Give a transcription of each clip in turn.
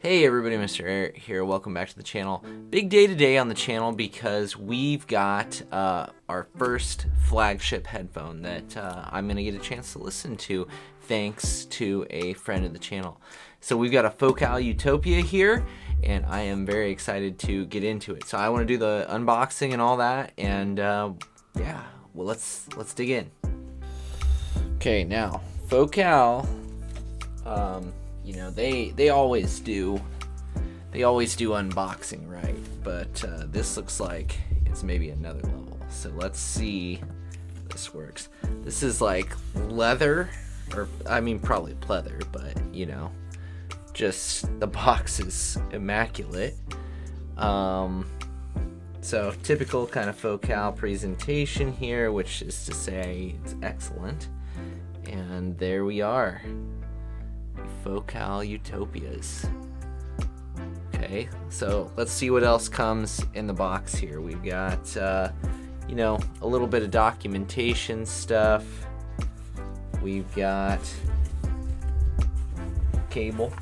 Hey everybody, MrAyrit here. Welcome back to the channel. Big day today on the channel because we've got our first flagship headphone that I'm going to get a chance to listen to thanks to a friend of the channel. So we've got a Focal Utopia here and I am very excited to get into it. So I want to do the unboxing and all that, and yeah, well let's dig in. Okay, now Focal, you know, they always do unboxing, right? But this looks like it's maybe another level. So let's see if this works. This is like leather, or I mean probably pleather, but you know, just the box is immaculate. So typical kind of Focal presentation here, which is to say it's excellent. And there we are. Focal Utopias. Okay, so let's see what else comes in the box here. We've got, you know, a little bit of documentation stuff. We've got cable.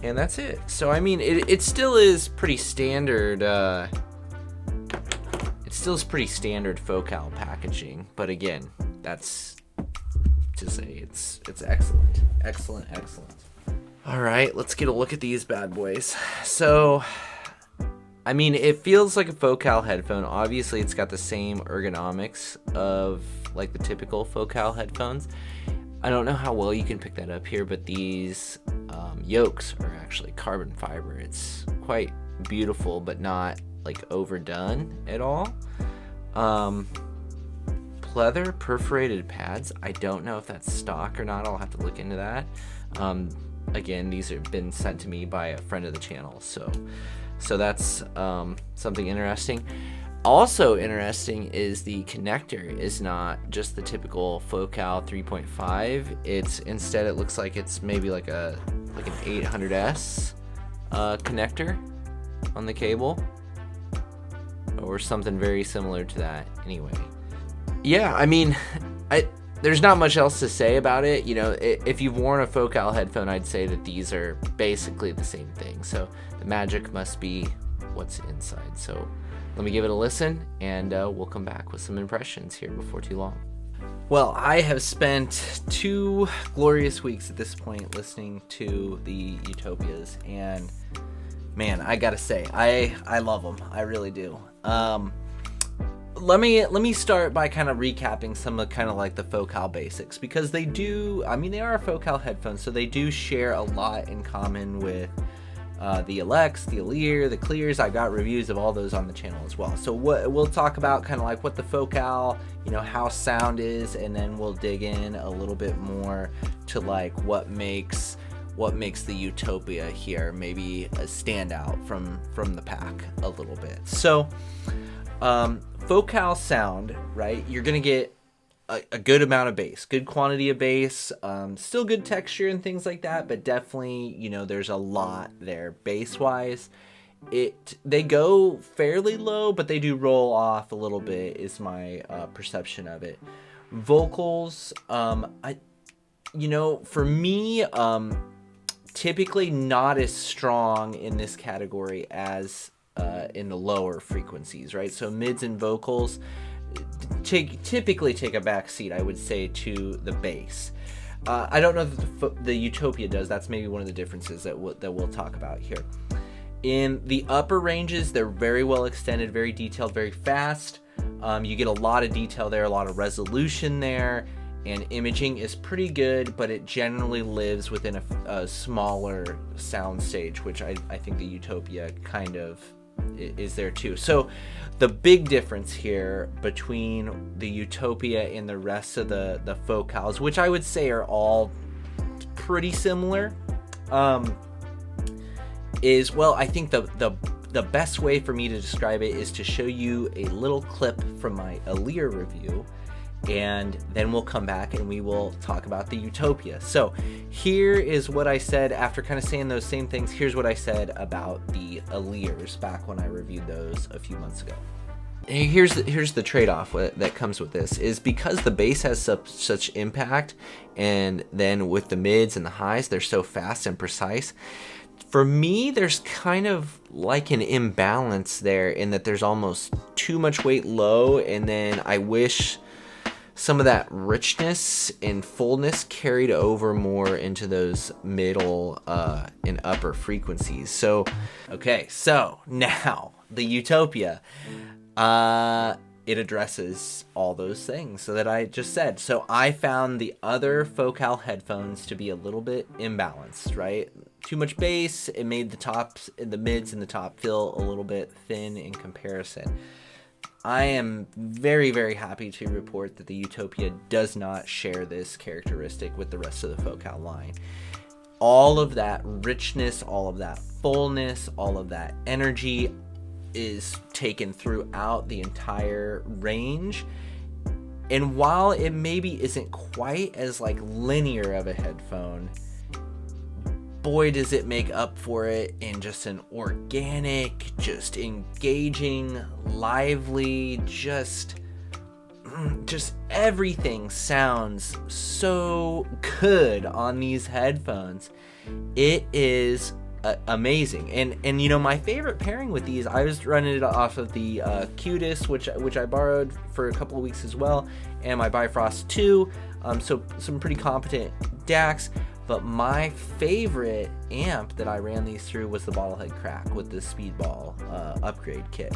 And that's it. So, I mean, it still is pretty standard, it still is pretty standard Focal packaging. But again, that's to say it's excellent. Excellent. All right, let's get a look at these bad boys. So, I mean, it feels like a Focal headphone. Obviously, it's got the same ergonomics of like the typical Focal headphones. I don't know how well you can pick that up here, but these yokes are actually carbon fiber. It's quite beautiful, but not like overdone at all. Pleather perforated pads. I don't know if that's stock or not. I'll have to look into that. Again, these have been sent to me by a friend of the channel, so that's something interesting. Also interesting is the connector is not just the typical Focal 3.5. It's instead, it looks like it's maybe like an 800S connector on the cable, or something very similar to that. Anyway, yeah, I mean, there's not much else to say about it. You know, if you've worn a Focal headphone, I'd say that these are basically the same thing. So the magic must be what's inside. So let me give it a listen, and we'll come back with some impressions here before too long. Well, I have spent 2 glorious weeks at this point listening to the Utopias, and man, I gotta say, I love them. I really do. Let me start by kind of recapping some of kind of like the Focal basics, because they do, I mean, they are a Focal headphone, so they do share a lot in common with the Elex, the Elear, the Clears. I got reviews of all those on the channel as well. So we'll talk about kind of like what the Focal, you know, how sound is, and then we'll dig in a little bit more to like what makes the Utopia here maybe a standout from the pack a little bit. So Focal sound, right? You're gonna get a good amount of bass, good quantity of bass, still good texture and things like that, but definitely, you know, there's a lot there bass wise. They go fairly low, but they do roll off a little bit, is my perception of it. Vocals, you know, for me, typically not as strong in this category as in the lower frequencies, right? So mids and vocals typically take a back seat, I would say, to the bass. I don't know that the Utopia does. That's maybe one of the differences that we'll talk about here. In the upper ranges, they're very well extended, very detailed, very fast. You get a lot of detail there, a lot of resolution there, and imaging is pretty good, but it generally lives within a smaller sound stage, which I think the Utopia kind of is there too. So the big difference here between the Utopia and the rest of the Focals, which I would say are all pretty similar, is, well, I think the best way for me to describe it is to show you a little clip from my Elear review, and then we'll come back and we will talk about the Utopia. So here is what I said after kind of saying those same things. Here's what I said about the Elears back when I reviewed those a few months ago. here's the trade-off that comes with this, is because the bass has such impact, and then with the mids and the highs, they're so fast and precise. For me, there's kind of like an imbalance there, in that there's almost too much weight low, and then I wish some of that richness and fullness carried over more into those middle and upper frequencies. So, okay, so now the Utopia. It addresses all those things so that I just said. So I found the other Focal headphones to be a little bit imbalanced, right? Too much bass. It made the tops, the mids and the top feel a little bit thin in comparison. I am very, very happy to report that the Utopia does not share this characteristic with the rest of the Focal line. All of that richness, all of that fullness, all of that energy is taken throughout the entire range. And while it maybe isn't quite as like linear of a headphone, boy does it make up for it in just an organic, just engaging, lively, just everything sounds so good on these headphones. It is amazing. And you know, my favorite pairing with these, I was running it off of the Cutest, which I borrowed for a couple of weeks as well, and my Bifrost 2, so some pretty competent DACs. But my favorite amp that I ran these through was the Bottlehead Crack with the Speedball upgrade kit.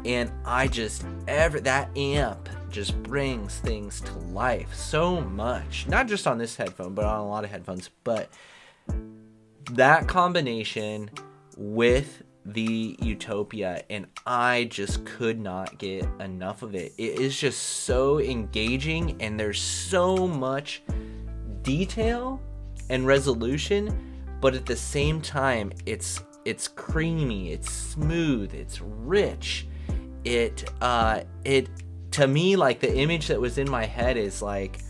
And that amp just brings things to life so much, not just on this headphone, but on a lot of headphones. But that combination with the Utopia, and I just could not get enough of it. It is just so engaging, and there's so much detail and resolution, but at the same time, it's creamy, it's smooth, it's rich. It to me, like, the image that was in my head is like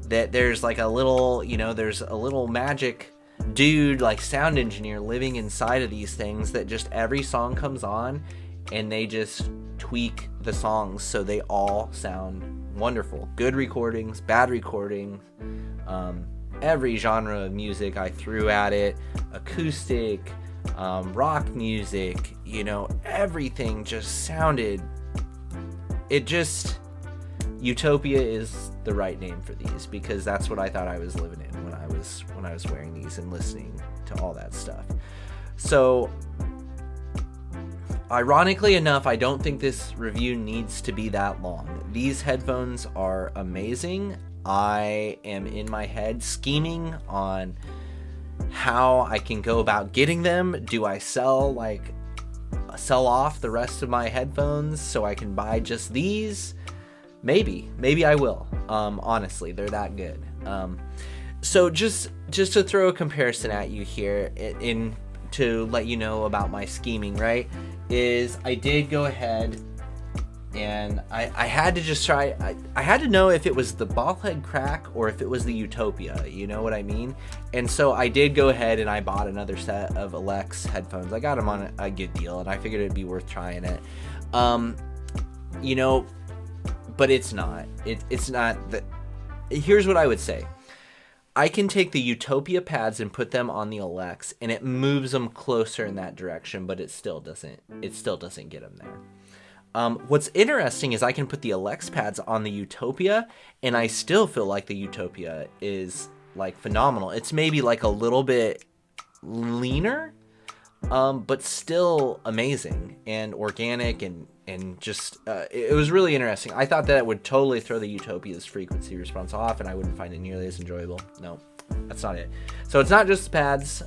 that there's like a little, you know, there's a little magic dude, like sound engineer, living inside of these things, that just every song comes on and they just tweak the songs so they all sound wonderful. Good recordings, bad recordings, every genre of music I threw at it, acoustic, rock music, you know, everything just sounded, Utopia is the right name for these, because that's what I thought I was living in when I was wearing these and listening to all that stuff. So, ironically enough, I don't think this review needs to be that long. These headphones are amazing. I am in my head scheming on how I can go about getting them. Do I sell off the rest of my headphones so I can buy just these? Maybe I will. Honestly, they're that good. So just to throw a comparison at you here, to let you know about my scheming, right, is I did go ahead and I had to just try, I had to know if it was the Bottlehead Crack or if it was the Utopia, you know what I mean? And so I did go ahead and I bought another set of Elex headphones. I got them on a good deal, and I figured it'd be worth trying it. You know, but it's not. It's not. Here's what I would say. I can take the Utopia pads and put them on the Elex, and it moves them closer in that direction, but it still doesn't get them there. What's interesting is I can put the Elex pads on the Utopia, and I still feel like the Utopia is like phenomenal. It's maybe like a little bit leaner, but still amazing and organic, and just it was really interesting. I thought that it would totally throw the Utopia's frequency response off, and I wouldn't find it nearly as enjoyable. No, that's not it. So it's not just pads.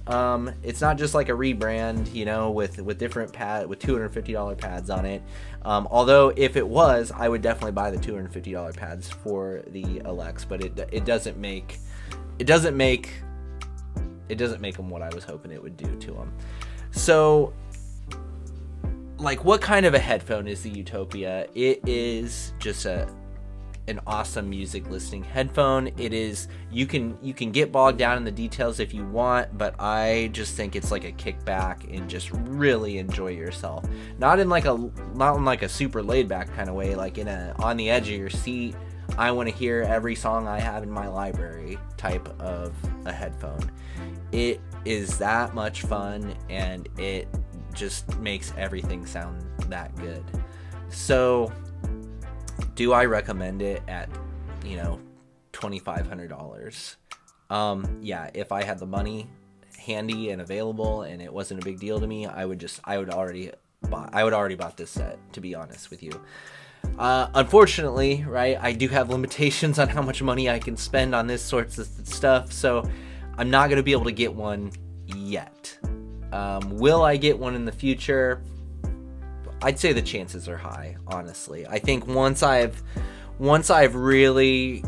It's not just like a rebrand, you know, with different with $250 pads on it. Although if it was, I would definitely buy the $250 pads for the Elex, but it doesn't make them what I was hoping it would do to them. So, like, what kind of a headphone is the Utopia? It is just an awesome music listening headphone. It is, you can get bogged down in the details if you want, but I just think it's like a kickback and just really enjoy yourself. Not in like a super laid back kind of way, like in a on the edge of your seat, I want to hear every song I have in my library type of a headphone. It is that much fun, and it just makes everything sound that good. So do I recommend it at, $2,500? Yeah, if I had the money handy and available and it wasn't a big deal to me, I would already bought this set, to be honest with you. Unfortunately, right, I do have limitations on how much money I can spend on this sorts of stuff, so I'm not going to be able to get one yet. Will I get one in the future? I'd say the chances are high, honestly. I think once I've really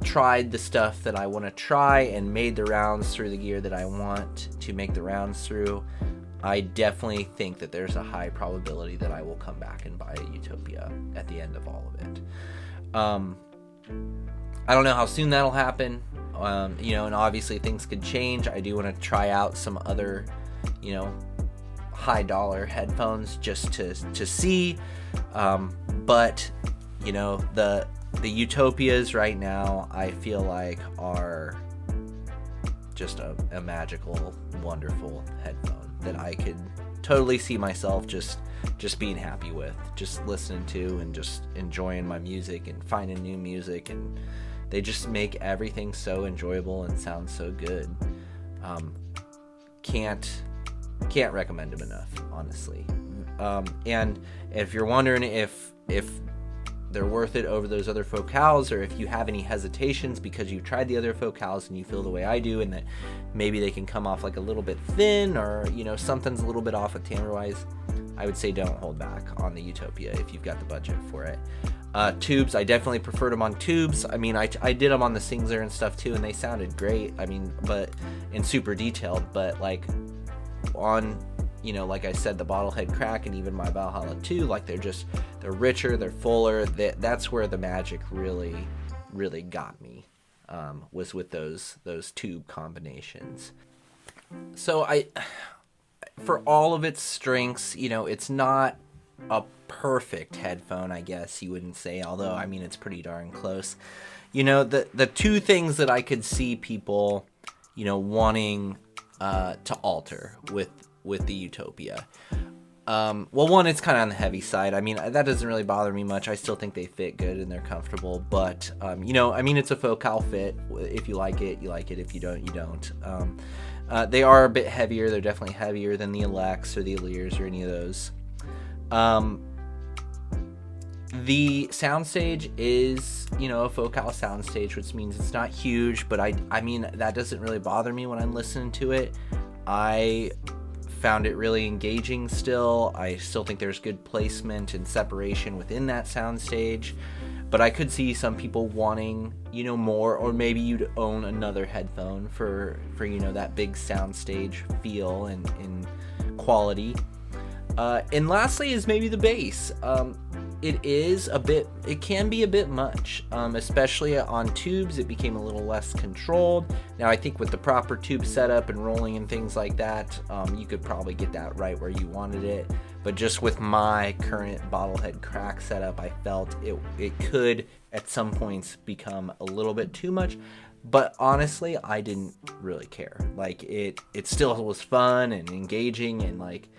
tried the stuff that I want to try and made the rounds through the gear that I want to make the rounds through, I definitely think that there's a high probability that I will come back and buy a Utopia at the end of all of it. I don't know how soon that'll happen, and obviously things could change. I do want to try out some other, high dollar headphones just to see, but the Utopias right now I feel like are just a magical, wonderful headphone that I could totally see myself just being happy with, just listening to and just enjoying my music and finding new music, and they just make everything so enjoyable and sound so good. Can't recommend them enough, honestly. And if you're wondering if they're worth it over those other focals, or if you have any hesitations because you've tried the other focals and you feel the way I do, and that maybe they can come off like a little bit thin, or something's a little bit off with timbre wise, I would say don't hold back on the Utopia if you've got the budget for it. Tubes, I definitely preferred them on tubes. I mean, I did them on the Singler and stuff too, and they sounded great. I mean, but and super detailed, but like on, like I said, the Bottlehead Crack and even my Valhalla 2, like they're richer, they're fuller. That's where the magic really, really got me, was with those tube combinations. So for all of its strengths, it's not a perfect headphone, I guess you wouldn't say, although I mean it's pretty darn close. The two things that I could see people, wanting to alter with the Utopia. Well, one, it's kind of on the heavy side. I mean, that doesn't really bother me much. I still think they fit good and they're comfortable, but it's a focal fit. If you like it, you like it. If you don't, you don't. They are a bit heavier. They're definitely heavier than the Elex or the Elears or any of those. The soundstage is, a focal soundstage, which means it's not huge, but I mean, that doesn't really bother me when I'm listening to it. I found it really engaging still. I still think there's good placement and separation within that soundstage, but I could see some people wanting, more, or maybe you'd own another headphone for that big soundstage feel and quality. And lastly is maybe the bass. It can be a bit much, especially on tubes. It became a little less controlled. Now I think with the proper tube setup and rolling and things like that, you could probably get that right where you wanted it. But just with my current Bottlehead Crack setup, I felt it could at some points become a little bit too much. But honestly, I didn't really care. Like it still was fun and engaging, and like,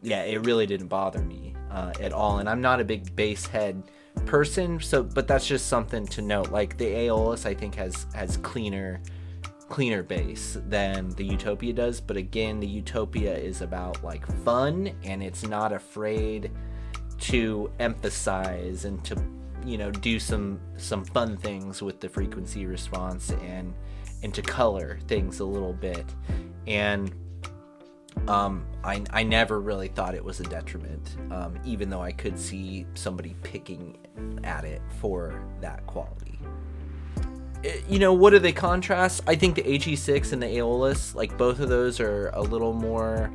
it really didn't bother me at all. And I'm not a big bass head person, but that's just something to note. Like the Aeolus, I think has cleaner bass than the Utopia does. But again, the Utopia is about like fun, and it's not afraid to emphasize and to do some fun things with the frequency response and to color things a little bit. And I never really thought it was a detriment, even though I could see somebody picking at it for that quality. What do they contrast? I think the HE6 and the Aeolus, like both of those are a little more,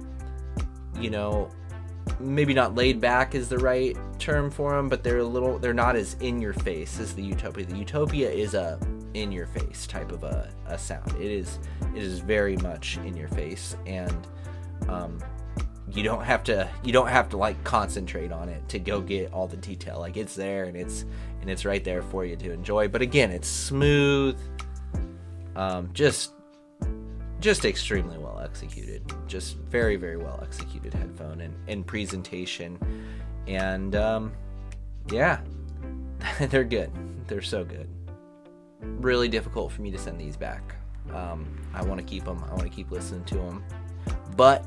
maybe not laid back is the right term for them, but they're not as in your face as the Utopia. The Utopia is a in your face type of a sound. It is very much in your face, and you don't have to like concentrate on it to go get all the detail. Like, it's there, and it's right there for you to enjoy. But again, it's smooth, just extremely well executed, just very, very well executed headphone and presentation. And yeah, they're good. They're so good. Really difficult for me to send these back. I want to keep them. I want to keep listening to them. But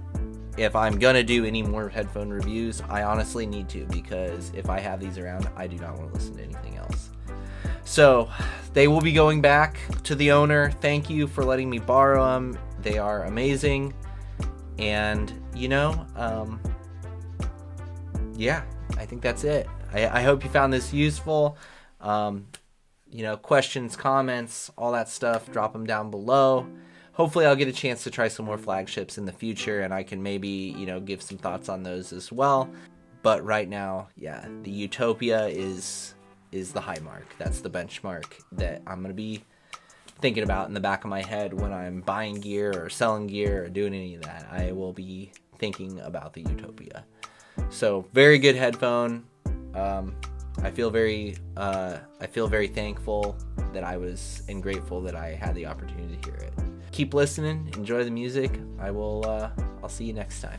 if I'm gonna do any more headphone reviews, I honestly need to, because if I have these around, I do not want to listen to anything else. So they will be going back to the owner. Thank you for letting me borrow them. They are amazing. And yeah, I think that's it. I hope you found this useful. Questions, comments, all that stuff, drop them down below. Hopefully I'll get a chance to try some more flagships in the future, and I can maybe, give some thoughts on those as well. But right now, yeah, the Utopia is the high mark. That's the benchmark that I'm going to be thinking about in the back of my head when I'm buying gear or selling gear or doing any of that. I will be thinking about the Utopia. So, very good headphone. I feel very thankful that and grateful that I had the opportunity to hear it. Keep listening, enjoy the music. I'll see you next time.